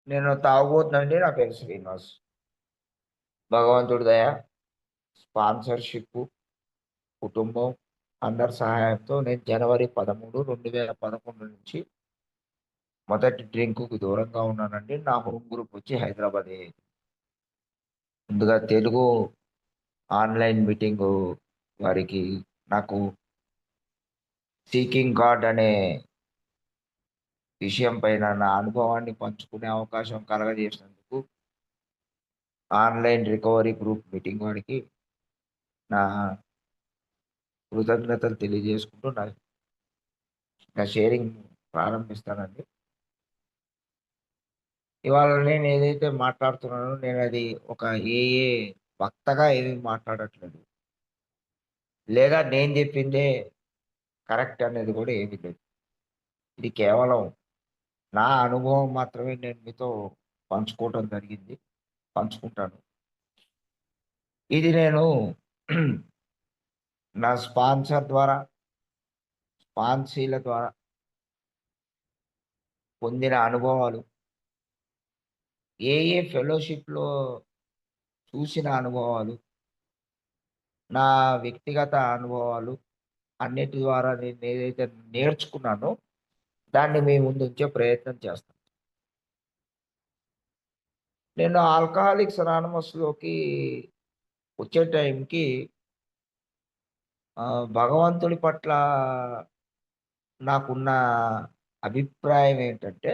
నేను తాగుబోతునండి. నా పేరు శ్రీనివాస్. భగవంతుడి దయ, స్పాన్సర్‌షిప్పు, కుటుంబం అందరి సహాయంతో నేను జనవరి 13, 2011 నుంచి మొదటి డ్రింకుకు దూరంగా ఉన్నానండి. నా హోమ్ గ్రూప్ వచ్చి హైదరాబాదే. ముందుగా తెలుగు ఆన్‌లైన్ మీటింగు వారికి నాకు సీకింగ్ గాడ్ అనే విషయం పైన నా అనుభవాన్ని పంచుకునే అవకాశం కలగజేసినందుకు ఆన్‌లైన్ రికవరీ గ్రూప్ మీటింగ్ వారికి నా కృతజ్ఞతలు తెలియజేసుకుంటూ నా షేరింగ్ ప్రారంభిస్తానండి. ఇవాళ నేను ఏదైతే మాట్లాడుతున్నానో నేనది ఒక ఏఏ వక్తగా ఏమీ మాట్లాడట్లేదు. లేదా నేను జెప్పిందే కరెక్ట్ అనేది గూడా ఏమీ లేదు. ఇది కేవలం నా అనుభవం మాత్రమే నేను మీతో పంచుకోవటం జరిగింది. పంచుకుంటాను. ఇది నేను నా స్పాన్సర్ ద్వారా, స్పాన్సీల ద్వారా పొందిన అనుభవాలు, ఏఏ ఫెలోషిప్‌లో చూసిన అనుభవాలు, నా వ్యక్తిగత అనుభవాలు అన్నిటి ద్వారా నేనేదైతే నేర్చుకున్నానో, దాన్ని మీ ముందుంచే ప్రయత్నం చేస్తాను. నేను ఆల్కహాలిక్స్ అనానిమస్‌లోకి వచ్చే టైంకి భగవంతుడి పట్ల నాకున్న అభిప్రాయం ఏంటంటే,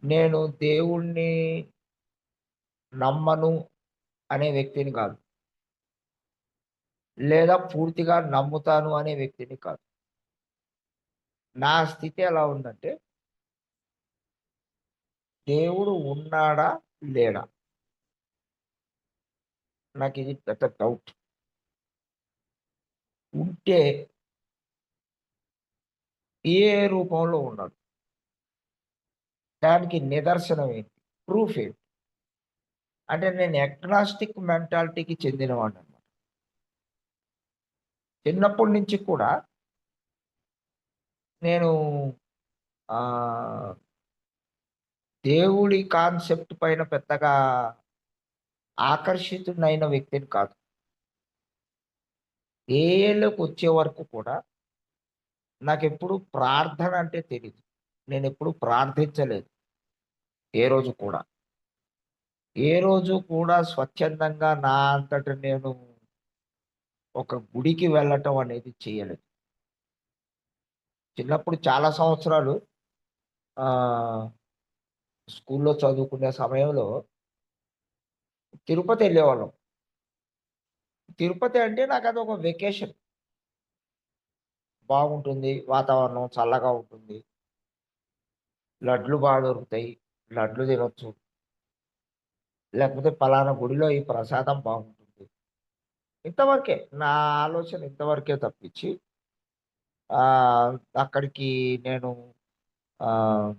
నేను దేవుడిని నమ్మను అనే వ్యక్తిని కాదు. లేదా పూర్తిగా నమ్ముతాను అనే వ్యక్తిని కాదు. నా స్థితి ఎలా ఉందంటే, దేవుడు ఉన్నాడా? లేడా? నాకిది పెద్ద డౌట్. ఉంటే ఏ రూపంలో ఉన్నాడు? దానికి నిదర్శనం ఏంటి? ప్రూఫ్ ఏంటి? అంటే నేను అగ్నాస్టిక్ మెంటాలిటీకి చెందినవాడినన్నమాట. చిన్నప్పటి నుంచి కూడా నేను ఆహ్, దేవుడి కాన్సెప్ట్ పైన పెద్దగా ఆకర్షితుడినైన వ్యక్తిని కాదు. ఏఏలోకొచ్చే వరకు కూడా నాకెప్పుడు ప్రార్థన అంటే తెలీదు. నేనెప్పుడు ప్రార్థించలేదు. ఏ రోజు కూడా. ఏ రోజు కూడా స్వచ్ఛందంగా నా అంతట నేను ఒక గుడికి వెళ్ళటం అనేది చేయలేదు. చిన్నప్పుడు చాలా సంవత్సరాలు ఆహ్, స్కూల్లో చదువుకునే సమయంలో తిరుపతెళ్ళేవాళ్ళం. తిరుపతి అంటే నాకదొక వెకేషన్. బాగుంటుంది. వాతావరణం చల్లగా ఉంటుంది. లడ్లు దొరుకుతాయి. లడ్లు తినొచ్చు. లేకపోతే పలానా గుడిలో ఈ ప్రసాదం బాగుంటుంది. ఇంతవరకే. నా ఆలోచన ఇంతవరకే తప్పించి అక్కడికి నేను ఆహ్,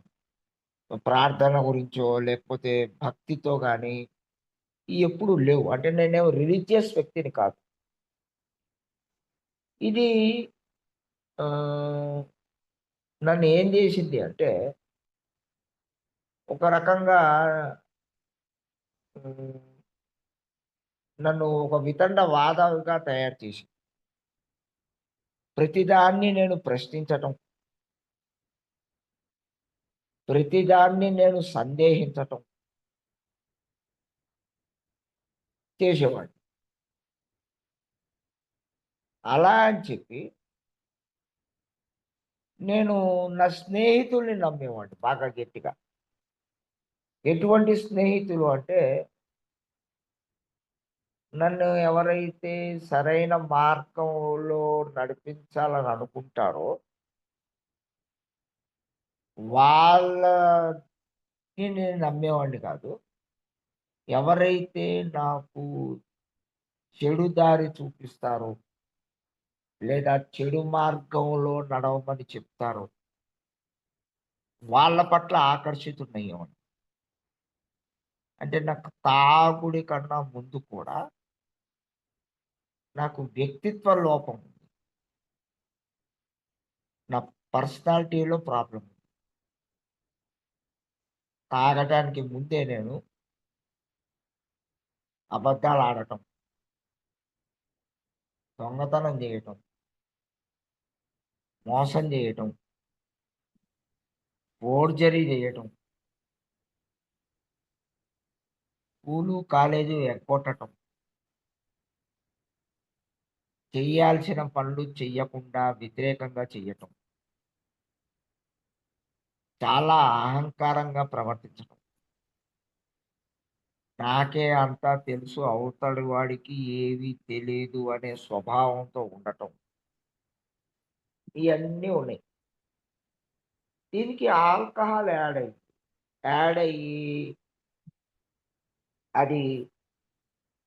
ప్రార్థన గురించో లేకపోతే భక్తితో గాని ఎప్పుడు లేవు. అంటే నేనేమో రిలీజియస్ వ్యక్తిని కాదు. ఇది ఆహ్, నన్నేం జేసింది అంటే, ఒక రకంగా హ్మ్, నన్ను ఒక వితండవాదిగా తయారు చేసింది. ప్రతిదాన్ని నేను ప్రశ్నించటం, ప్రతిదాన్ని నేను సందేహించటం చేసేవాడిని. అలా అని చెప్పి నేను నా స్నేహితుల్ని నమ్మేవాడిని బాగా గట్టిగా. ఎటువంటి స్నేహితులు అంటే, నన్ను ఎవరైతే సరైన మార్గంలో నడిపించాలని అనుకుంటారో, వాళ్ళని నేను నమ్మేవాడిని కాదు. ఎవరైతే నాకు చెడు దారి చూపిస్తారో, లేదా చెడు మార్గంలో నడవమని చెప్తారో, వాళ్ళ పట్ల ఆకర్షితుడినయ్యేవాడిని. అంటే నాకు తాగుడి కన్నా ముందు కూడా నాకు వ్యక్తిత్వ లోపం ఉంది. నా పర్సనాలిటీలో ప్రాబ్లమ్ ఉంది. తాగటానికి ముందే నేను అబద్ధాలాడటం, దొంగతనం జేయటం, మోసం జేయటం, ఫోర్జరీ జేయటం, స్కూలు, కాలేజు ఎగ్గొట్టటం, చెయ్యాల్సిన పనులు చెయ్యకుండా వ్యతిరేకంగా చెయ్యటం, చాలా అహంకారంగా ప్రవర్తించటం. నాకే అంతా తెలుసు, అవతలి వాడికి ఏవి తెలీదు అనే స్వభావంతో ఉండటం. ఇయన్నీ ఉన్నాయి. దీనికి ఆల్కహాల్ యాడ్ అయింది. యాడ్ అయ్యి అది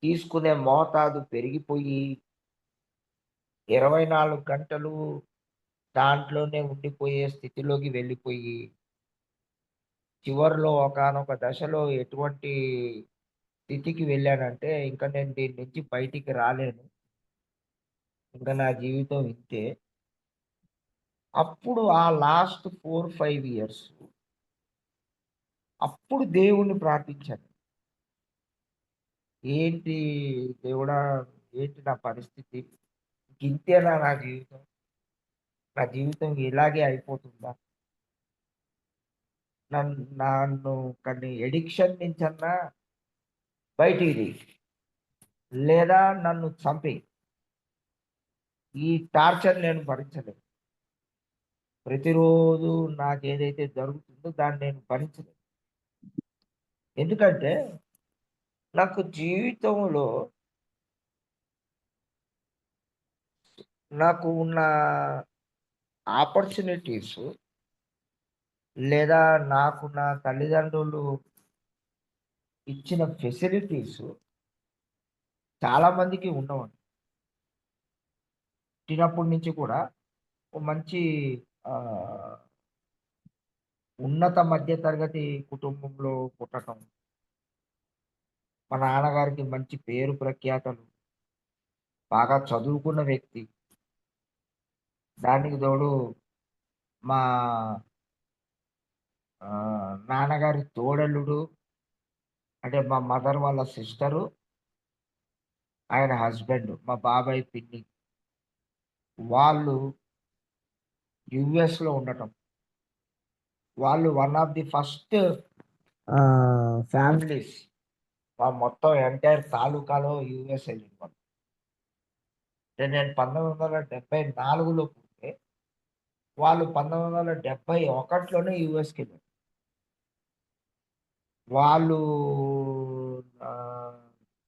తీసుకునే మోతాదు పెరిగిపోయి 24 గంటలు దాంట్లోనే ఉండిపోయే స్థితిలోకి వెళ్ళిపోయి, చివరిలో ఒకానొక దశలో ఎటువంటి స్థితికి వెళ్ళానంటే, ఇంక నేను దీని నుంచి బయటికి రాలేను. ఇంక నా జీవితం ఇంతే. అప్పుడు ఆ లాస్ట్ 4, 5 ఇయర్స్ అప్పుడు దేవుడిని ప్రార్థించాను. ఏంటి దేవుడా! ఏంటి నా పరిస్థితి? ఇంతేనా నా జీవితం? నా జీవితం ఇలాగే అయిపోతుందా? నన్ను కొన్ని అడిక్షన్ నుంచన్నా బయటికి తీ. లేదా నన్ను చంపేయి. ఈ టార్చర్ నేను భరించలేను. ప్రతిరోజు నాకేదైతే జరుగుతుందో దాన్ని నేను భరించలేను. ఎందుకంటే నాకు జీవితంలో నాకు ఉన్న ఆపర్చునిటీస్ లేదా నాకు నా తల్లిదండ్రులు ఇచ్చిన ఫెసిలిటీస్ చాలా మందికి ఉండవండి. పుట్టినప్పటి నుంచి కూడా ఓ మంచి ఆహ్, ఉన్నత మధ్య తరగతి కుటుంబంలో పుట్టటం. మా నాన్నగారికి మంచి పేరు ప్రఖ్యాతలు, బాగా చదువుకున్న వ్యక్తి. దానికి తోడు మా నాన్నగారి తోడల్లుడు అంటే మా మదర్ వాళ్ళ సిస్టరు, ఆయన హస్బెండ్ మా బాబాయ్ పిన్ని. వాళ్ళు యూఎస్‌లో ఉండటం. వాళ్ళు one of the first families మా మొత్తం ఎంటైర్ తాలూకాలో యూఎస్ ఎళ్ళింది. అంటే నేను 1974లో పుడితే, వాళ్ళు 1971లోనే యూఎస్‌కెళ్లారు. వాళ్ళు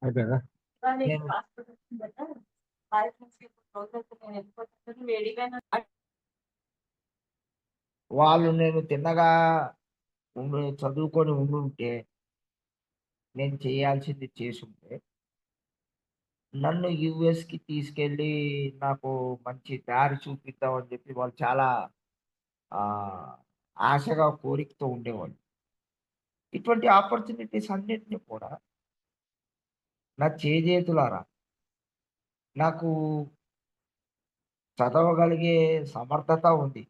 అయిపోయిందా? నేను వాళ్ళు నేను తిన్నగా చదువుకొని ఉండుంటే, నేను చేయాల్సింది చేసుంటే, నన్ను యూఎస్‌కి తీసుకెళ్ళి నాకు మంచి దారి చూపిద్దామని చెప్పి వాళ్ళు చాలా ఆహ్, ఆశగా, కోరికతో ఉండేవాళ్ళు. ఇటువంటి ఆపర్చునిటీస్ అన్నిటిని కూడా నా చేజేతులారా నాకు చదవగలిగే సమర్థత ఉంది.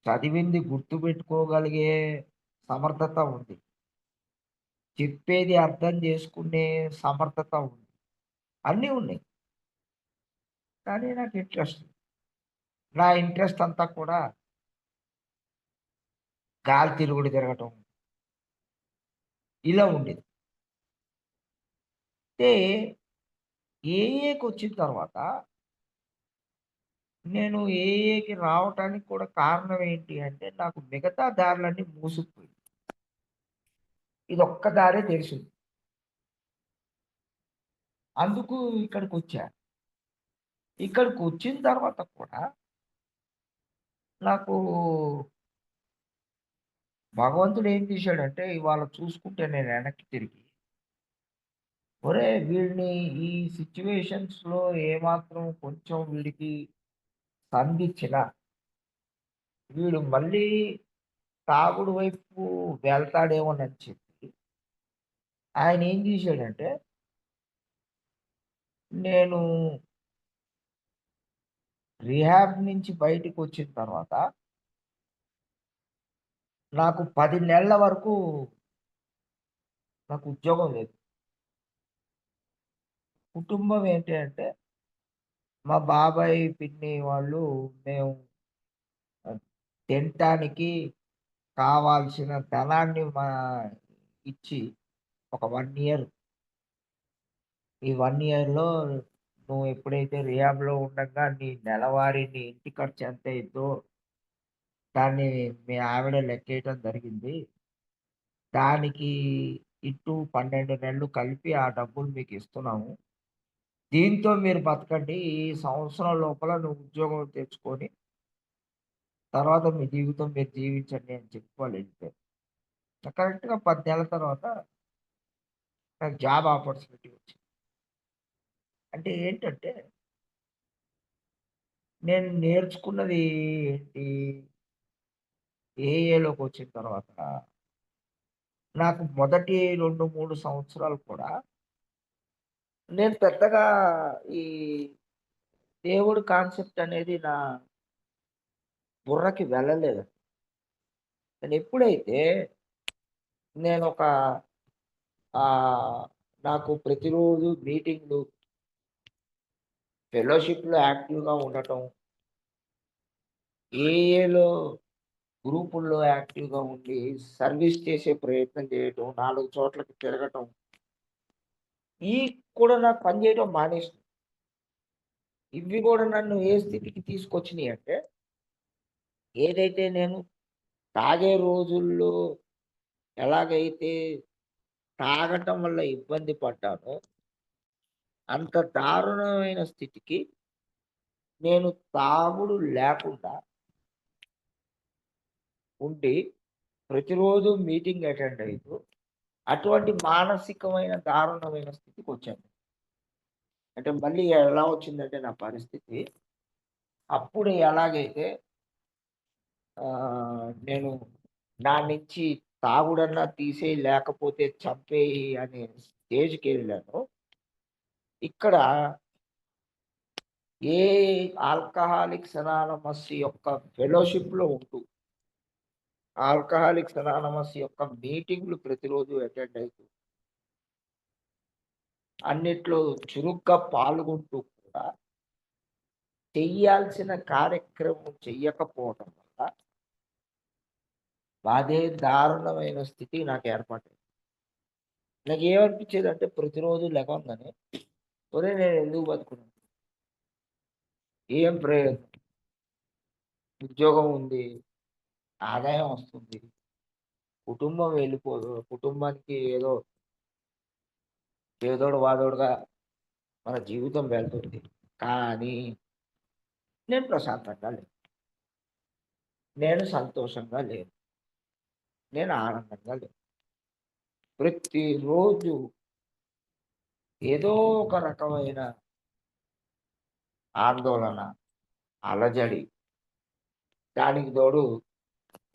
చదివింది గుర్తుపెట్టుకోగలిగే సమర్థత ఉంది. చెప్పేది అర్థం చేసుకునే సమర్థత ఉంది. అన్నీ ఉన్నాయి. కానీ నాకు ఇంట్రెస్ట్. నా ఇంట్రెస్ట్ అంతా కూడా గాలి తిరుగుడు తిరగటం ఇలా ఉండేది. అయితే ఏఏకొచ్చిన తర్వాత నేను ఏఏకి రావటానికి కూడా కారణం ఏంటి అంటే నాకు మిగతా దారులన్నీ మూసుకుపోయాయి. ఇదొక్క దారే తెలిసింది. అందుకు ఇక్కడికొచ్చా. ఇక్కడికొచ్చిన తర్వాత కూడా నాకు భగవంతుడు ఏం చేశాడంటే ఇవాళ చూసుకుంటే నేను వెనక్కి తిరిగి, ఒరేయ్! వీడిని ఈ సిట్యుయేషన్స్‌లో ఏమాత్రం కొంచెం వీడికి సంధిచ్చినా, వీడు మళ్ళీ తాగుడు వైపు వెళ్తాడేమోనని చెప్పి, ఆయన ఏం చేశాడంటే, నేను రిహాబ్ నుంచి బయటికొచ్చిన తర్వాత నాకు 10 నెలల వరకు నాకు ఉద్యోగం లేదు. కుటుంబం ఏంటి అంటే, మా బాబాయ్, పిన్ని వాళ్ళు మేము ఆహ్, తినటానికి కావాల్సిన ధనాన్ని ఇచ్చి ఒక 1 ఇయర్ ఈ 1 ఇయర్‌లో నువ్వు ఎప్పుడైతే రిహాబ్‌లో ఉండంగా నీ ఇంటి ఖర్చు ఎంతయిద్దో దాన్ని మీ ఆవిడ లెక్కేయటం జరిగింది. దానికి ఇంటూ 12 నెలలు కలిపి ఆ డబ్బులు మీకిస్తున్నాము. దీంతో మీరు బతకండి. ఈ సంవత్సరం లోపల నువ్వు ఉద్యోగం తెచ్చుకొని, తర్వాత మీ జీవితం మీరు జీవించండి అని చెప్పి వాళ్ళెళ్ళిపోయారు. కరెక్ట్‌గా 10 నెలల తర్వాత నాకు జాబ్ ఆపర్చునిటీ వచ్చింది. అంటే ఏంటంటే, నేను నేర్చుకున్నది ఏంటి? ఏఏలోకొచ్చిన తర్వాత నాకు మొదటి 2, 3 సంవత్సరాలు కూడా నేను పెద్దగా ఈ దేవుడి కాన్సెప్ట్ అనేది నా బుర్రకి వెళ్ళలేదు. కానీ ఎప్పుడైతే నేనొక ఆహ్, నాకు ప్రతిరోజు మీటింగ్‌లు, ఫెలోషిప్‌లో యాక్టివ్‌గా ఉండటం, ఏఏలో గ్రూపుల్లో యాక్టివ్‌గా ఉండి సర్వీస్ చేసే ప్రయత్నం చేయటం, 4 చోట్లకి తిరగటం, ఇయి కూడా నాకు పని చేయడం మానేసినియి. ఇవి గూడా నన్ను ఏ స్థితికి తీసుకొచ్చినియంటే, ఏదైతే నేను తాగే రోజుల్లో ఎలాగైతే తాగటం వల్ల ఇబ్బంది పడ్డానో, అంత దారుణమైన స్థితికి నేను తాగుడు లేకుండా ఉండి, ప్రతిరోజు మీటింగ్ అటెండ్ అయితూ, అటువంటి మానసికమైన దారుణమైన స్థితికొచ్చాను. అంటే మళ్ళీ ఎలా వచ్చిందంటే నా పరిస్థితి, అప్పుడు ఎలాగైతే నేను నా నుంచి తాగుడన్నా తీసేయి, లేకపోతే చంపేయి అనే స్టేజ్‌కెళ్ళానో, ఇక్కడ ఏ ఆల్కహాలిక్స్ అనానమస్ యొక్క ఫెలోషిప్‌లో ఉంటూ, ఆల్కహాలిక్స్ అనానమస్ యొక్క మీటింగ్‌లు ప్రతిరోజు అటెండ్ అయితూ, అన్నిట్లో చురుగ్గా పాల్గొంటూ కూడా చెయ్యాల్సిన కార్యక్రమం చెయ్యకపోవటం వల్ల అదే దారుణమైన స్థితి నాకు ఏర్పడింది. నాకేమనిపించేదంటే ప్రతిరోజు లెగవంగానే, ఒరేయ్! నేను ఎందుకు బతుకున్నాను? ఏం ప్రయోజనం? ఉద్యోగం ఉంది, ఆదాయం వస్తుంది, కుటుంబం వెళ్ళిపోదు. కుటుంబానికి ఏదోడు వాదోడుగా మన జీవితం వెళ్తుంది. కానీ నేను ప్రశాంతంగా లేను. నేను సంతోషంగా లేను. నేను ఆనందంగా లేను. ప్రతిరోజు ఏదో ఒక రకమైన ఆందోళన, అలజడి, దానికి తోడు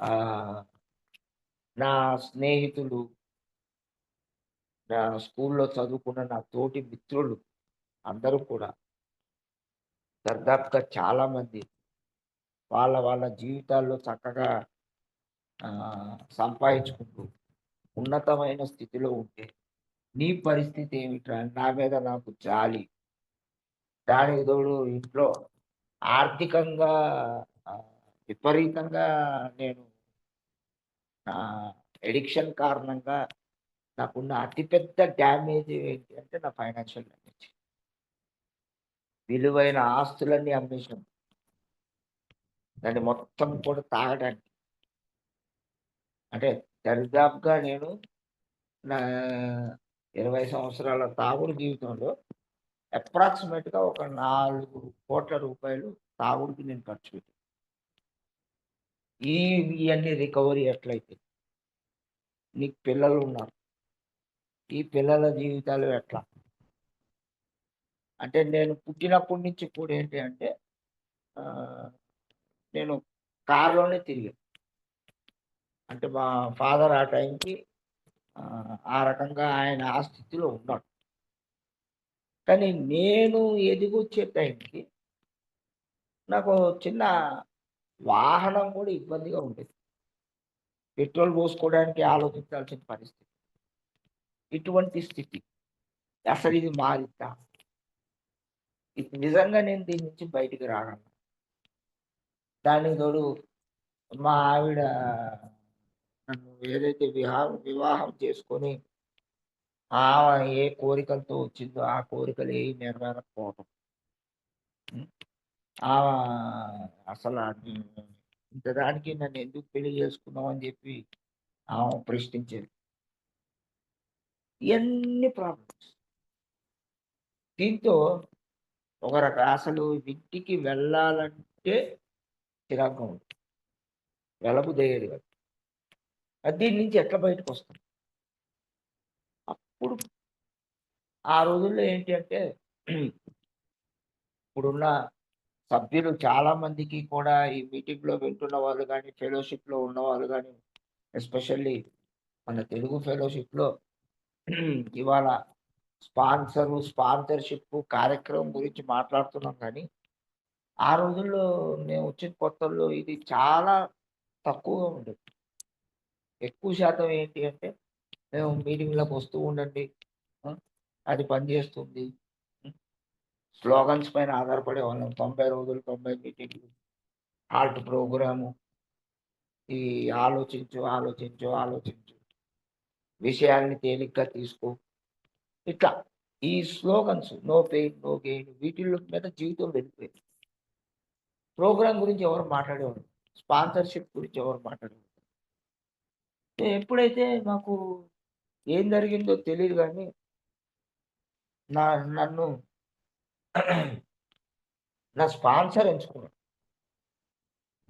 ఆహ్, నా స్నేహితులు, నా స్కూల్‌లో చదువుకున్న నా తోటి మిత్రులు అందరూ కూడా దర్దాపుగా చాలామంది వాళ్ళ జీవితాల్లో చక్కగా సంపాదించుకుంటూ ఉన్నతమైన స్థితిలో ఉంటే, నీ పరిస్థితి ఏమిట్రా? నా మీద నాకు జాలి. దానికి తోడు ఇంట్లో ఆర్థికంగా ఆహ్, విపరీతంగా నేను నా అడిక్షన్ కారణంగా నాకున్న అతిపెద్ద డ్యామేజ్ ఏంటి అంటే నా ఫైనాన్షియల్ డ్యామేజ్. విలువైన ఆస్తులన్నీ అమ్మేసాను. దాన్ని మొత్తం కూడా తాగడానికి. అంటే దరిదాపుగా నేను నా 20 సంవత్సరాల తాగుడు జీవితంలో అప్రాక్సిమేట్‌గా ఒక రూ. 4,00,00,000 తాగుడుకి నేను ఖర్చు పెట్టాను. ఇయన్నీ రికవరీ ఎట్లయితాయి? నీకు పిల్లలున్నారు. ఈ పిల్లల జీవితాలు ఎట్లా? అంటే నేను పుట్టినప్పటి నుంచి కూడా ఏంటి అంటే ఆహ్, నేను కార్‌లోనే తిరిగాను. అంటే మా ఫాదర్ ఆ టైంకి ఆ రకంగా ఆయన ఆ స్థితిలో ఉన్నాడు. కానీ నేను ఎదిగొచ్చే టైంకి నాకు చిన్న వాహనం కూడా ఇబ్బందిగా ఉండేది. పెట్రోల్ పోసుకోవడానికి ఆలోచించాల్సిన పరిస్థితి. ఇటువంటి స్థితి. అసలు ఇది మారిద్దా? ఇది నిజంగా నేను దీని నుంచి బయటికి రాగలనా? దానికి తోడు మా ఆవిడ నన్ను ఏదైతే వివాహం చేసుకొని ఆమె ఏ కోరికలతో వచ్చిందో ఆ కోరికలు ఏవి నెరవేరకపోవటం. హ్మ్. ఆమా అసల ఇంత దానికి నన్ను ఎందుకు పెళ్లి చేసుకున్నావు అని చెప్పి ఆమె ప్రశ్నించేది. ఇయన్నీ ప్రాబ్లమ్స్. దీంతో ఒక అసలు ఇంటికి వెళ్ళాలంటే చిరాకుగా ఉంది. వెళ్ళబుద్ధయ్యేది కాదు. దీని నుంచి ఎట్లా బయటకొస్తాం? అప్పుడు ఆ రోజుల్లో ఏంటి అంటే ఇప్పుడున్న సభ్యులు చాలా మందికి కూడా ఈ మీటింగ్‌లో వింటున్న వాళ్ళు గాని, ఫెలోషిప్‌లో ఉన్నవాళ్ళు గాని, ఎస్పెషల్లీ మన తెలుగు ఫెలోషిప్‌లో ఇవాళ స్పాన్సర్‌షిప్ కార్యక్రమం గురించి మాట్లాడుతున్నాం కానీ, ఆ రోజుల్లో మేము వచ్చిన కొత్తల్లో ఇది చాలా తక్కువగా ఉండేది. ఎక్కువ శాతం ఏంటి అంటే, మేము మీటింగ్‌లకు వస్తూ ఉండండి. ఆ! అది పనిచేస్తుంది. హ్మ్. స్లోగన్స్ పైన ఆధారపడేవాళ్ళం. 90 రోజులు 90 మీటింగ్‌లు, హాల్ట్ ప్రోగ్రాము, ఈ ఆలోచించు, విషయాన్ని తేలిగ్గా తీసుకో. ఇట్లా ఈ slogans no pain, no gain వీటిల్లో మీద జీవితం వెళ్ళిపోయింది. ప్రోగ్రామ్ గురించి ఎవరు మాట్లాడేవారు. స్పాన్సర్‌షిప్ గురించి ఎవరు మాట్లాడేవారు. ఎప్పుడైతే మాకు ఏం జరిగిందో తెలీదు గానీ, నా నన్ను నా స్పాన్సర్ ఎంచుకున్నాడు.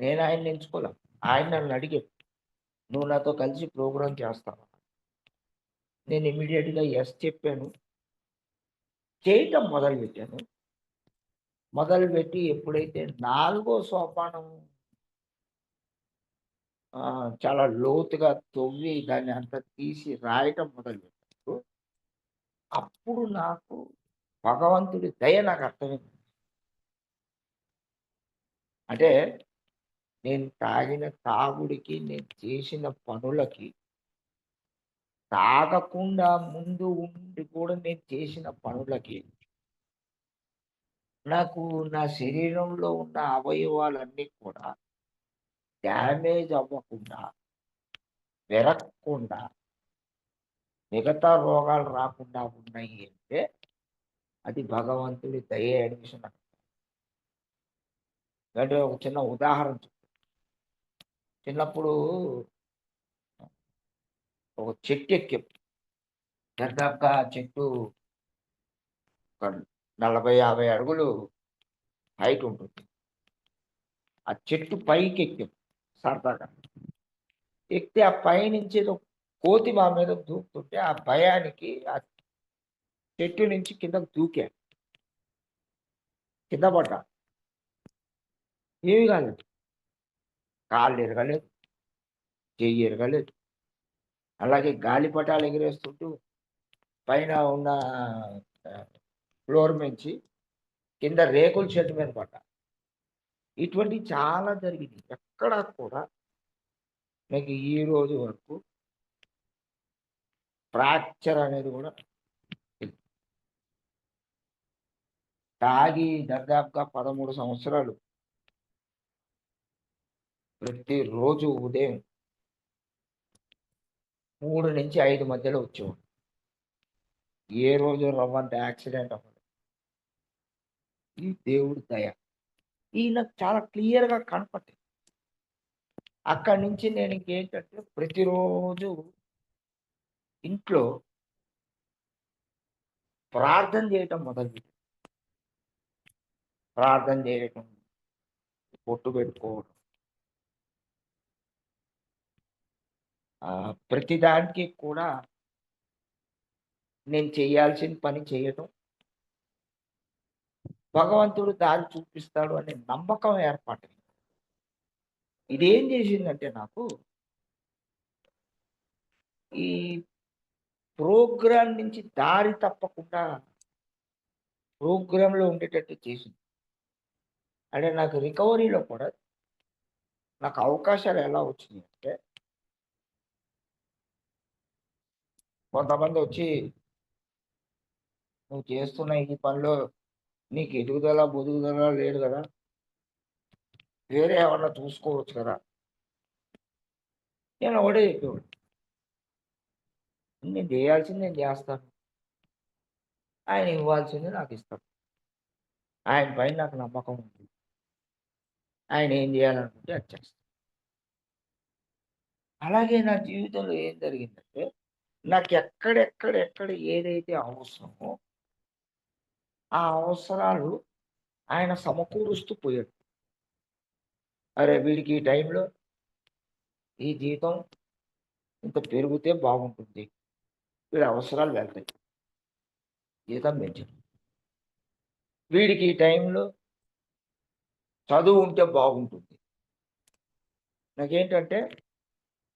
నేను ఆయన్ని ఎంచుకోలా. ఆయన నన్నడిగాడు. "నువ్వు నాతో కలిసి ప్రోగ్రామ్ చేస్తావా?" నేను ఇమ్మీడియేట్‌గా యెస్ చెప్పాను. చేయటం మొదలుపెట్టాను. మొదలుపెట్టి ఎప్పుడైతే నాలుగో సోపానం చాలా లోతుగా తవ్వి దాన్ని అంతా తీసి రాయటం మొదలుపెట్టాను. అప్పుడు నాకు భగవంతుడి దయ నాకు అర్థమైంది. అంటే నేను తాగిన తాగుడికి, నేను చేసిన పనులకి, తాగకుండా ముందు ఉండి కూడా నేను చేసిన పనులకి, నాకు నా శరీరంలో ఉన్న అవయవాలన్నీ కూడా డ్యామేజ్ అవ్వకుండా, విరక్కుండా, మిగతా రోగాలు రాకుండా ఉన్నాయి అంటే, అది భగవంతుడి దయే అనే విషయం నాకు అంటే ఒక చిన్న ఉదాహరణ చిన్నప్పుడు ఒక చెట్టు ఎక్కాం. దాదాపుగా ఆ చెట్టు ఒక 40, 50 అడుగులు హైట్ ఉంటుంది. ఆ చెట్టు పైకెక్కాం సరదాగా. ఎక్కితే ఆ పైనుంచి ఏదో కోతి మా మీద దూకుతుంటే, ఆ భయానికి ఆ చెట్టు నుంచి కిందకి దూకా. కింద పడ్డా. ఏమి కాలేదు. కాళ్ళు ఇరగలేదు, చెయ్యి ఇరగలేదు. అలాగే గాలిపటాలు ఎగిరేస్తుంటూ పైన ఉన్న ఫ్లోర్ నుంచి కింద రేకుల షెడ్ మీద పడ్డా. ఇటువంటివి చాలా జరిగినియి. ఎక్కడా కూడా నాకు ఈ రోజు వరకు ఫ్రాక్చర్ అనేది కూడా తెలీదు. తాగి దర్దాపుగా 13 సంవత్సరాలు ప్రతిరోజు ఉదయం 3-5 మధ్యలో వచ్చేవాడిని. ఏ రోజు రవ్వంత యాక్సిడెంట్ అవ్వలేదు. ఈ దేవుడి దయ. ఇది నాకు చాలా క్లియర్‌గా కనపడ్డాయి. అక్కడి నుంచి నేను ఇంకేంటంటే ప్రతిరోజు ఇంట్లో ప్రార్థన చేయటం మొదలుపెట్టాను. ప్రార్థన చేయటం, బొట్టు పెట్టుకోవడం. ప్రతి దానికి కూడా నేను చేయాల్సిన పని చేయటం. భగవంతుడు దారి చూపిస్తాడు అనే నమ్మకం ఏర్పడింది. ఇదేం చేసిందంటే నాకు ఈ ప్రోగ్రామ్ నుంచి దారి తప్పకుండా ప్రోగ్రామ్‌లో ఉండేటట్టు చేసింది. అంటే నాకు రికవరీలో కూడా నాకు అవకాశాలు ఎలా వచ్చినాయంటే కొంతమంది వచ్చి, "నువ్వు చేస్తున్న ఈ పనిలో నీకు ఎదుగుదల, బొదుగుదల లేదు గదా! వేరే ఏమన్నా చూసుకోవచ్చు కదా!" నేను ఒకటే చెప్పేవాడిని. నేను చేయాల్సింది నేను చేస్తాను. ఆయన ఇవ్వాల్సింది నాకిస్తాడు. ఆయన పైన నాకు నమ్మకం ఉంది. ఆయన ఏం చేయాలనుకుంటే అది చేస్తాడు. అలాగే నా జీవితంలో ఏం జరిగిందంటే, నాకెక్కడెక్కడ ఏదైతే అవసరమో, ఆ అవసరాలు ఆయన సమకూరుస్తూ పోయాడు. అరే! వీడికి ఈ టైంలో ఈ జీతం ఇంత పెరిగితే బాగుంటుంది. వీడి అవసరాలు వెళ్తాయి. జీతం పెంచడం. వీడికి ఈ టైంలో చదువు ఉంటే బాగుంటుంది. నాకేంటంటే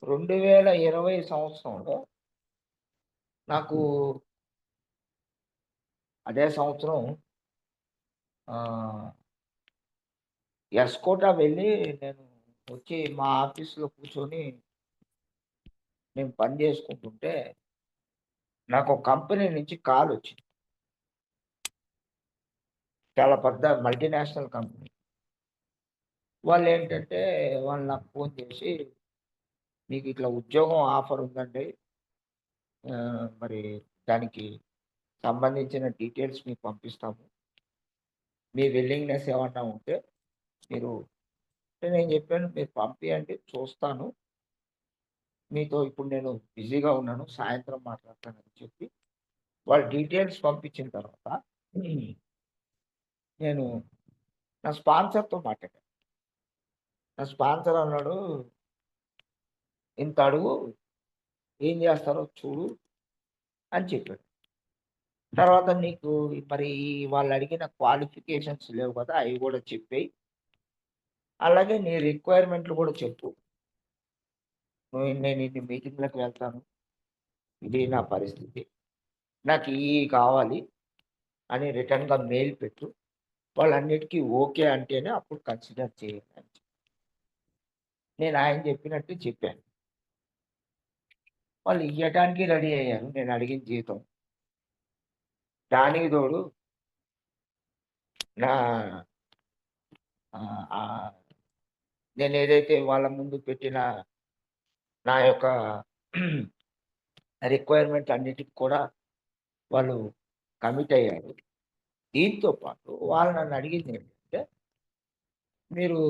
2020 సంవత్సరంలో నాకు అదే సంవత్సరం ఆహ్, ఎస్కోటా వెళ్ళి నేను వచ్చి మా ఆఫీస్‌లో కూర్చొని నేను పని చేసుకుంటుంటే నాకొక కంపెనీ నుంచి కాలొచ్చింది. చాలా పెద్ద మల్టీనేషనల్ కంపెనీ. వాళ్ళేంటంటే వాళ్ళు నాకు ఫోన్ చేసి, "మీకిట్లా ఉద్యోగం ఆఫర్ ఉందండి. మరి దానికి సంబంధించిన డీటెయిల్స్ మీకు పంపిస్తాము. మీ విల్లింగ్‌నెస్ ఏమన్నా ఉంటే మీరు" అంటే నేను చెప్పాను, "మీరు పంపియండి చూస్తాను. మీతో ఇప్పుడు నేను బిజీగా ఉన్నాను. సాయంత్రం మాట్లాడతానని" చెప్పి వాళ్ళు డీటెయిల్స్ పంపించిన తర్వాత నేను నా స్పాన్సర్‌తో మాట్లాడాను. నా స్పాన్సర్ అన్నాడు, "ఇంత అడుగు, ఏం చేస్తారో చూడు" అని చెప్పాడు. తర్వాత "నీకు మరి వాళ్ళడిగిన క్వాలిఫికేషన్స్ లేవు కదా! అయి గూడా చెప్పేయి. అలాగే నీ రిక్వైర్మెంట్‌లు గూడా చెప్పు. నేను ఇన్ని మీటింగ్‌లకి వెళ్తాను. ఇది నా పరిస్థితి. నాకు ఇయి కావాలి" అని రిటర్న్‌గా మెయిల్ పెట్టు. వాళ్ళన్నిటికి ఓకే అంటేనే అప్పుడు కన్సిడర్ చేయండి అని చెప్పి. నేను ఆయన చెప్పినట్టు చెప్పాను. వాళ్ళు ఇయ్యటానికి రెడీ అయ్యారు. నేను అడిగిన జీతం. దానికి తోడు నా ఆహ్, నేనేదైతే వాళ్ళ ముందు పెట్టిన నా యొక్క రిక్వైర్మెంట్ అన్నిటికి కూడా వాళ్ళు కమిట్ అయ్యారు. దీంతో పాటు వాళ్ళు నన్ను అడిగిందేంటంటే, "మీరు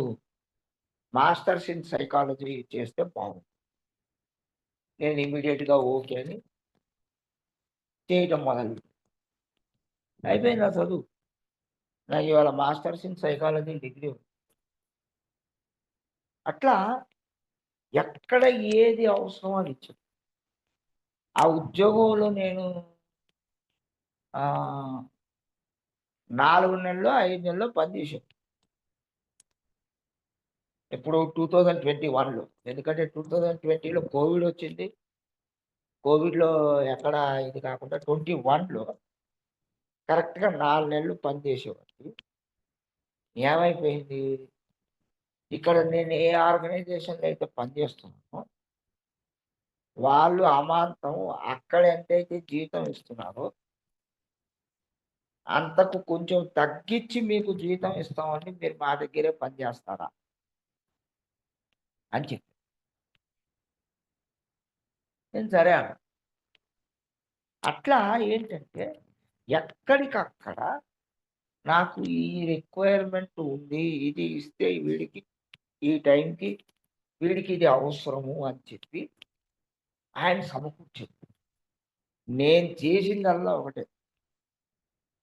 మాస్టర్స్ ఇన్ సైకాలజీ చేస్తే బాగుంటుంది." నేను ఇమ్మీడియేట్‌గా ఓకే అని చేయటం మొదలుపెట్టాను. అయిపోయింది నా చదువు. నాకు ఇవాళ మాస్టర్స్ ఇన్ సైకాలజీ డిగ్రీ ఉంది. అట్లా ఎక్కడ ఏది అవసరమో అది ఇచ్చాను. ఆ ఉద్యోగంలో నేను ఆహ్, 4 నెల్లో, 5 నెల్లో పని చేశాను. ఎప్పుడు 2021లో. ఎందుకంటే 2020లో కోవిడొచ్చింది. కోవిడ్‌లో ఎక్కడ ఇది కాకుండా 21లో కరెక్ట్‌గా 4 నెలలు పని చేసేవాడిని. ఏమైపోయింది, ఇక్కడ నేను ఏ ఆర్గనైజేషన్‌లో అయితే పనిచేస్తున్నానో, వాళ్ళు అమాంతం అక్కడ ఎంతైతే జీతం ఇస్తున్నారో, అంతకు కొంచెం తగ్గించి మీకు జీతం ఇస్తామండి. మీరు మా దగ్గరే పని చేస్తారా? అని చెప్పారు. నేను సరే అన్నా. అట్లా ఏంటంటే, ఎక్కడికక్కడ నాకు ఈ రిక్వైర్‌మెంట్ ఉంది. ఇది ఇస్తే వీడికి ఈ టైంకి వీడికి ఇది అవసరము అని చెప్పి ఆయన సమకూర్చారు. నేను చేసిందల్లా ఒకటే.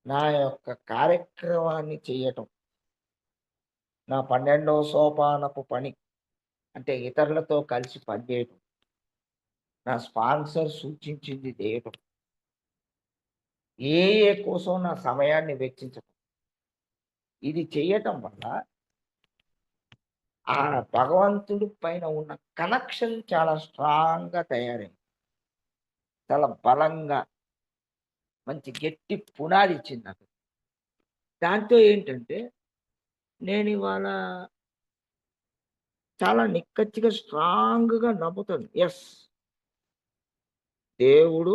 నా యొక్క కార్యక్రమాన్ని చెయ్యటం. నా 12వ సోపానపు పని. అంటే ఇతరులతో కలిసి పనిచేయటం. నా స్పాన్సర్ సూచించింది చేయటం. కోసం నా సమయాన్ని వెచ్చించటం. ఇది చెయ్యటం వల్ల ఆ భగవంతుడి పైన ఉన్న కనెక్షన్ చాలా స్ట్రాంగ్‌గా తయారైంది. చాలా బలంగా మంచి గట్టి పునాది ఇచ్చింది నాకు. దాంతో ఏంటంటే నేనివాళ చాలా నిక్కచ్చిగా స్ట్రాంగ్‌గా నమ్ముతాను. యెస్. దేవుడు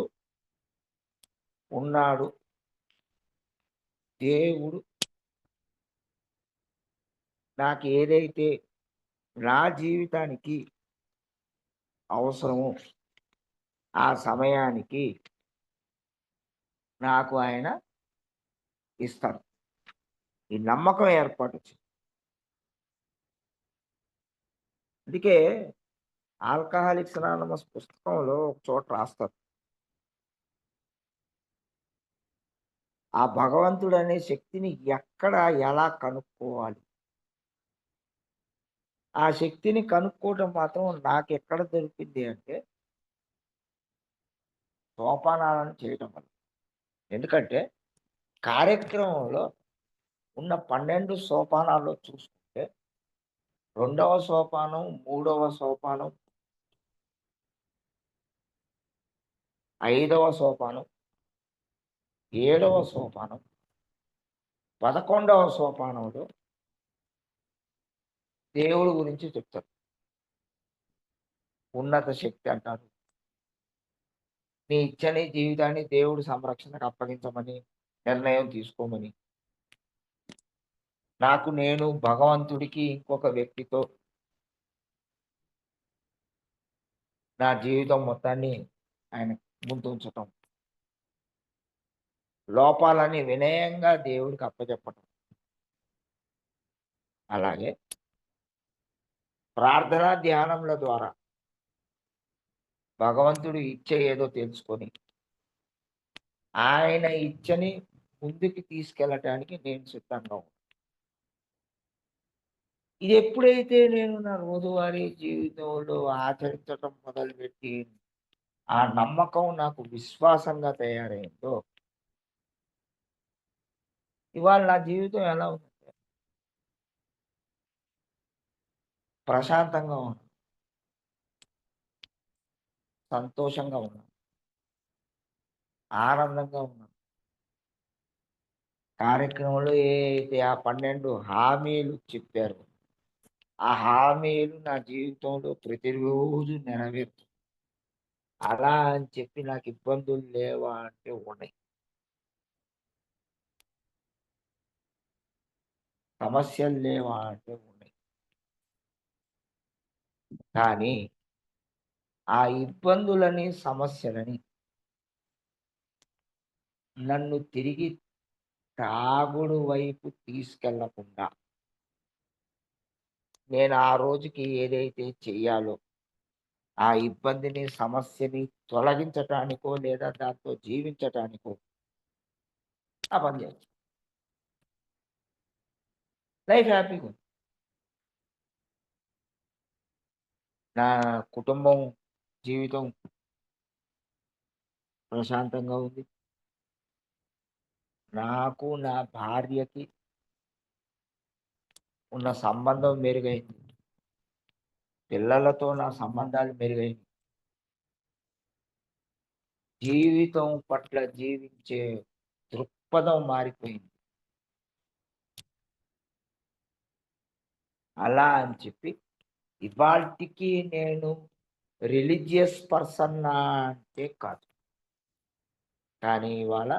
ఉన్నాడు. దేవుడు నాకు ఏదైతే నా జీవితానికి అవసరమో ఆ సమయానికి నాకు ఆయన ఇస్తాడు. ఈ నమ్మకం ఏర్పడొచ్చు. అందుకే ఆల్కహాలిక్స్ అనానిమస్ పుస్తకంలో ఒక చోట రాస్తారు. ఆ భగవంతుడనే శక్తిని ఎక్కడ, ఎలా కనుక్కోవాలి? ఆ శక్తిని కనుక్కోవటం మాత్రం నాకెక్కడ దొరికింది అంటే, సోపానాలను చేయటం వల్ల. ఎందుకంటే, కార్యక్రమంలో ఉన్న 12 సోపానాల్లో చూసుకుంటే, రెండవ సోపానం, మూడవ సోపానం, ఐదవ సోపానం, ఏడవ సోపానం, 11వ సోపానంలో దేవుడి గురించి చెప్తారు. ఉన్నత శక్తి అంటారు. నీ ఇచ్చని జీవితాన్ని దేవుడి సంరక్షణకు అప్పగించమని నిర్ణయం తీసుకోమని. నాకు నేను భగవంతుడికి ఇంకొక వ్యక్తితో నా జీవితం మొత్తాన్ని ఆయన ముందుంచటం. లోపాలని వినయంగా దేవుడికి అప్పజెప్పటం. అలాగే ప్రార్థనా ధ్యానముల ద్వారా భగవంతుడి ఇచ్చ ఏదో తెలుసుకొని, ఆయన ఇచ్చని ముందుకు తీసుకెళ్ళటానికి నేను సిద్ధంగా ఉన్నాను. ఇది ఎప్పుడైతే నేను నా రోజువారీ జీవితంలో ఆచరించటం మొదలుపెట్టి, ఆ నమ్మకం నాకు విశ్వాసంగా తయారైందో, ఇవాళ నా జీవితం ఎలా ఉందంటే ప్రశాంతంగా ఉన్నాను. సంతోషంగా ఉన్నాను. ఆనందంగా ఉన్నాను. కార్యక్రమంలో ఏ అయితే ఆ 12 హామీలు చెప్పారో, ఆ హామీలు నా జీవితంలో ప్రతిరోజు నెరవేరుతున్నాయి. అలా అని చెప్పి నాకు ఇబ్బందులు లేవా అంటే ఉన్నాయి. సమస్యలు లేవా అంటే ఉన్నాయి. కానీ ఆ ఇబ్బందులని, సమస్యలని నన్ను తిరిగి త్రాగుడు వైపు తీసుకెళ్ళకుండా, నేను ఆ రోజుకి ఏదైతే చెయ్యాలో, ఆ ఇబ్బందిని, సమస్యని తొలగించటానికో లేదా దాంతో జీవించటానికో ఆ పని చేస్తా. లైఫ్ హ్యాపీగుంది. నా కుటుంబం జీవితం ప్రశాంతంగా ఉంది. నాకు నా భార్యకి ఉన్న సంబంధం మెరుగైంది. పిల్లలతో నా సంబంధాలు మెరుగైనయి. జీవితం పట్ల జీవించే దృక్పథం మారిపోయింది. అలా అని చెప్పి ఇవాల్టికి నేను రిలీజియస్ పర్సన్నా అంటే కాదు. కానీ ఇవాళ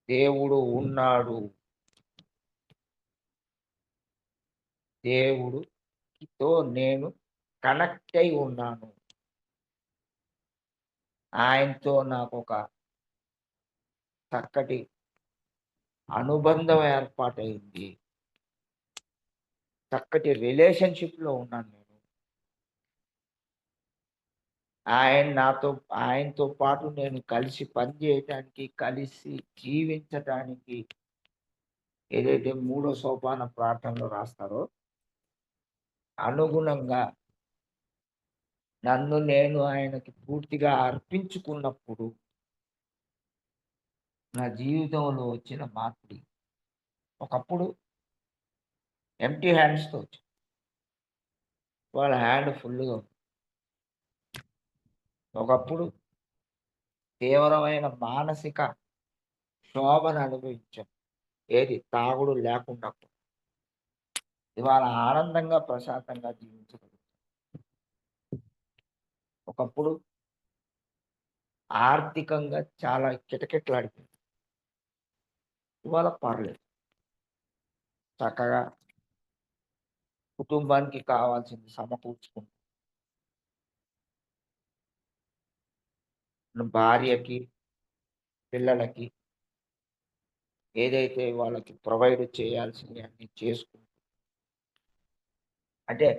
దేవుడు ఉన్నాడు. దేవుడుతో నేను కనెక్ట్ అయి ఉన్నాను. ఆయనతో నాకొక చక్కటి అనుబంధం ఏర్పాటయింది. చక్కటి రిలేషన్‌షిప్‌లో ఉన్నాను నేను. ఆయనతో పాటు నేను కలిసి పని చేయటానికి, కలిసి జీవించటానికి ఏదైతే మూడో సోపాన ప్రార్థనలో రాస్తారో, అనుగుణంగా నన్ను నేను ఆయనకి పూర్తిగా అర్పించుకున్నప్పుడు, నా జీవితంలో వచ్చిన మార్పులు ఒకప్పుడు ఎంప్టీ హ్యాండ్స్‌తో వచ్చాను. ఇవాళ హ్యాండ్ ఫుల్లుగా ఉంది. ఒకప్పుడు తీవ్రమైన మానసిక క్షోభను అనుభవించాను. ఏది తాగుడు లేకుండా. ఇవాళ ఆనందంగా, ప్రశాంతంగా జీవించగలుగుతున్నాను. ఒకప్పుడు ఆర్థికంగా చాలా కిటకిటలాడిపోయింది. ఇవాళ పర్లేదు. చక్కగా కుటుంబానికి కావాల్సింది సమకూర్చుకుంటూ, భార్యకి, పిల్లలకి ఏదైతే వాళ్ళకి ప్రొవైడ్ చేయాల్సినయి అన్నీ చేసుకుంటూ, అంటే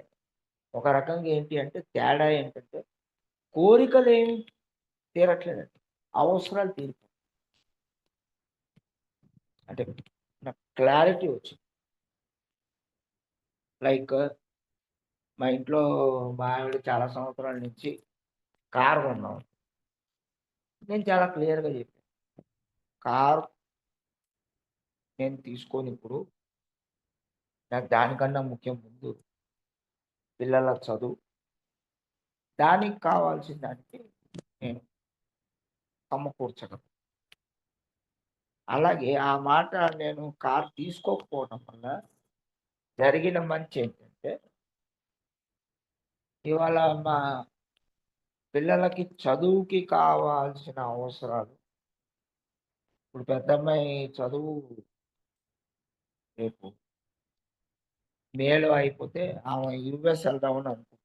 ఒక రకంగా ఏంటి అంటే తేడా ఏంటంటే కోరికలేమి తీరట్లేదండి. అవసరాలు తీరిపోయాయి. అంటే నాకు క్లారిటీ వచ్చింది. లైక్ మా ఇంట్లో మా ఆవిడ చాలా సంవత్సరాల నుంచి కారు కొన్నాం. నేను చాలా క్లియర్‌గా చెప్పాను. కారు నేను తీసుకోనిప్పుడు నాకు దానికన్నా ముఖ్యం ముందు పిల్లల చదువు. దానికి కావాల్సిన దానికి నేను సమకూర్చగలను. అలాగే ఆ మాట నేను కారు తీసుకోకపోవడం వల్ల జరిగిన మంచేంటంటే, ఇవాళ మా పిల్లలకి చదువుకి కావాల్సిన అవసరాలు ఇప్పుడు పెద్దమ్మాయి చదువు రేపు మేలో అయిపోతే ఆమె యూఎస్ ఎళ్దామని అనుకుంటుంది.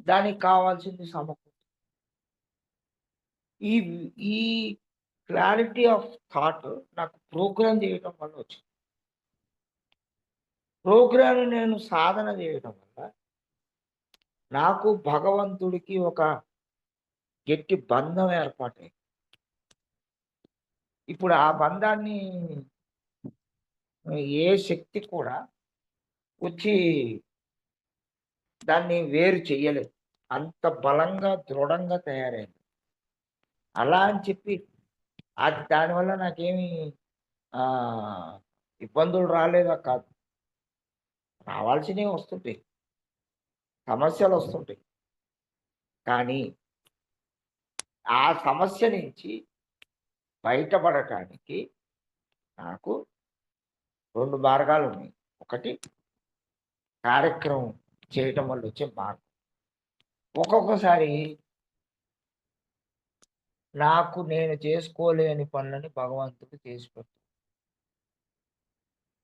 దానికి కావాల్సింది ఈ ఈ క్లారిటీ ఆఫ్ థాట్ నాకు ప్రోగ్రామ్ చేయటం వల్ల వచ్చింది. ప్రోగ్రామ్‌ని నేను సాధన చేయటం వల్ల నాకు భగవంతుడికి ఒక గట్టి బంధం ఏర్పాటయింది. ఇప్పుడు ఆ బంధాన్ని ఏ శక్తి కూడా వచ్చి దాన్ని వేరు చెయ్యలేదు. అంత బలంగా, దృఢంగా తయారైంది. అలా అని చెప్పి అది దానివల్ల నాకేమి ఆహ్, ఇబ్బందులు రాలేదా కాదు. రావాల్సినవి వస్తుంటాయి. సమస్యలొస్తుంటాయి. కానీ ఆ సమస్య నుంచి బయటపడటానికి నాకు 2 మార్గాలున్నాయి. ఒకటి కార్యక్రమం చేయటం వల్లొచ్చే మార్గం. ఒక్కొక్కసారి నాకు నేను చేసుకోలేని పనులని భగవంతుడు చేసి పెడతాడు.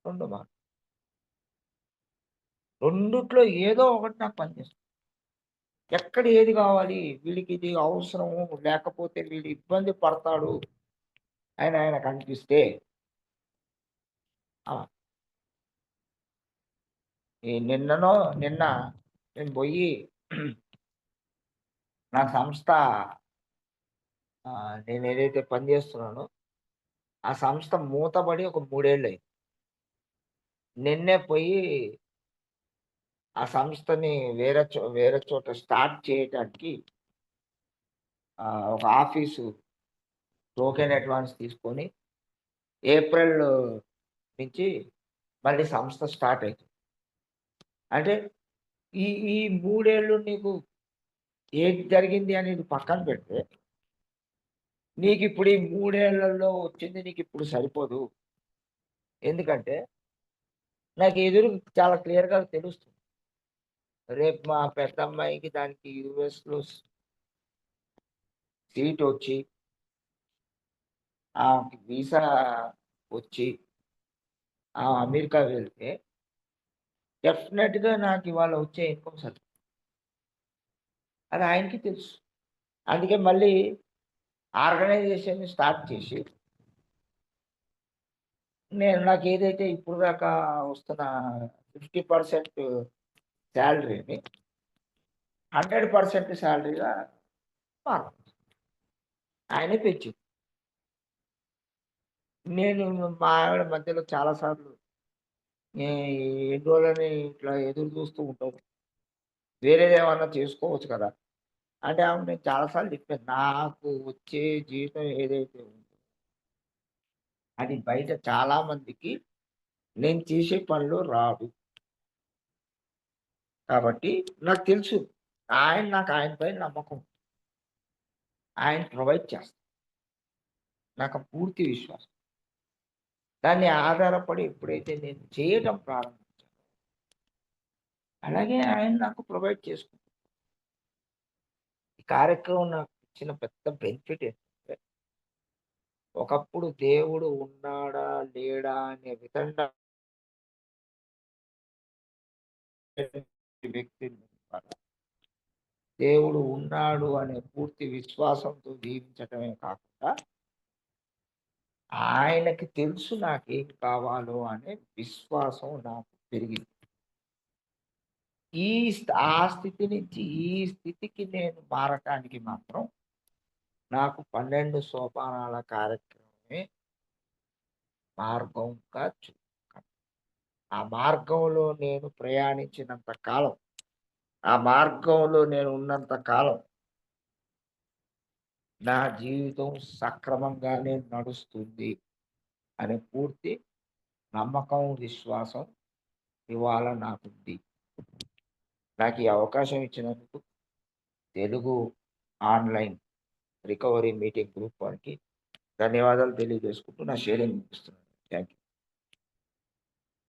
2 మార్గాలు. రెండిట్లో ఏదో ఒకటి నాకు పనిచేస్తుంది. ఎక్కడ ఏది కావాలి? వీడికిది అవసరము, లేకపోతే వీడు ఇబ్బంది పడతాడు అని ఆయనకనిపిస్తే ఆ! నిన్న నేను బోయి నా సంస్థ నేనేదైతే పని జేస్తున్నానో, ఆ సంస్థ మూతబడి ఒక 3 ఏళ్లయింది. నిన్నే పోయి ఆ సంస్థని వేరే చోట స్టార్ట్ చేయటానికి ఒక ఆఫీసు టోకెన్ అడ్వాన్స్ తీసుకొని ఏప్రిల్ నుంచి మళ్ళీ సంస్థ స్టార్ట్ అయితుంది. అంటే ఈ ఈ 3 ఏళ్ళు నీకు ఏది జరిగింది అనేది పక్కన పెడితే, నీకిప్పుడు ఈ 3 ఏళ్లలో వచ్చింది నీకిప్పుడు సరిపోదు. ఎందుకంటే, నాకు ఎదురు చాలా క్లియర్‌గా తెలుస్తుంది. రేపు మా పెద్దమ్మాయికి దానికి యూఎస్‌లో సీటొచ్చి, ఆమెకి వీసా వచ్చి, ఆమె అమెరికా వెళ్తే, డెఫినెట్‌గా నాకివాళ వచ్చే ఇన్‌కమ్ సరిపోదు. అది ఆయనకి తెలుసు. అందుకే మళ్ళీ ఆర్గనైజేషన్‌ని స్టార్ట్ చేసి, నాకేదైతే ఇప్పుడు దాకా వస్తున్న 50% సాలరీని 100% సాలరీగా మార్చారు. ఆయనే పెంచింది. నేను మా ఆవిడ మధ్యలో చాలా సార్లు ఏ ఎన్ని రోజులని ఇట్లా ఎదురు చూస్తూ ఉంటావు. వేరేదేమన్నా చేసుకోవచ్చు కదా! అంటే ఆమెకు నేను చాలా సార్లు చెప్పాను. నాకు వచ్చే జీవితం ఏదైతే ఉందో, అది బయట చాలా మందికి నేను చేసే పనిలో రాదు. కాబట్టి నాకు తెలుసు. ఆయన పైన నమ్మకం. ఆయన ప్రొవైడ్ చేస్తారు. నాకు ఆ పూర్తి విశ్వాసం. దాన్ని ఆధారపడి ఎప్పుడైతే నేను చేయటం ప్రారంభించానో, అలాగే ఆయన నాకు ప్రొవైడ్ చేసుకుంటారు. ఈ కార్యక్రమం నాకు ఇచ్చిన పెద్ద బెనిఫిట్ ఏంటంటే, ఒకప్పుడు దేవుడు ఉన్నాడా? లేడా? అనే విధంగా వ్యక్తిని దేవుడు ఉన్నాడు అనే పూర్తి విశ్వాసంతో జీవించటమే కాకుండా, ఆయనకి తెలుసు నాకేం కావాలో అనే విశ్వాసం నాకు పెరిగింది. ఆ స్థితి నుంచి ఈ స్థితికి నేను మారటానికి మాత్రం నాకు 12 సోపానాల కార్యక్రమమే మార్గంగా ఆ మార్గంలో నేను ప్రయాణించినంత కాలం, ఆ మార్గంలో నేను ఉన్నంత కాలం నా జీవితం సక్రమంగానే నడుస్తుంది అనే పూర్తి నమ్మకం, విశ్వాసం ఇవాళ నాకుంది. నాకు ఈ అవకాశం ఇచ్చినందుకు Telugu online recovery meeting group వారికి ధన్యవాదాలు తెలియజేసుకుంటూ నా షేరింగ్ ముగిస్తున్నాను. Thank you.